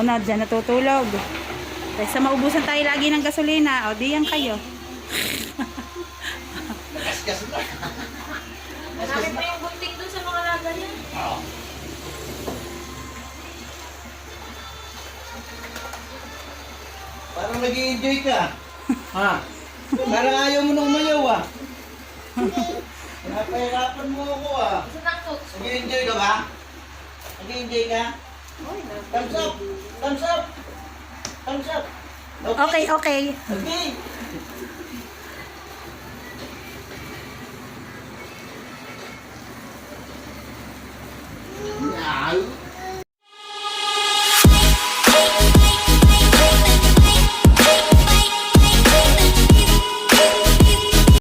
O na, dyan natutulog. Kaysa maubusan tayo lagi ng gasolina, o diyan kayo. Kaskas na. Marami pa yung bunting dun sa mga laga niya. Oo. Parang nag-i-enjoy ka. Ha? Parang ayaw mo nang umayaw ah. Pinapahirapan mo ako ah. Isa ng coach. Nag-i-enjoy ka ba? Nag-i-enjoy ka? Thumbs up! Thumbs up! Thumbs up! Okay, okay. Okay! Ay!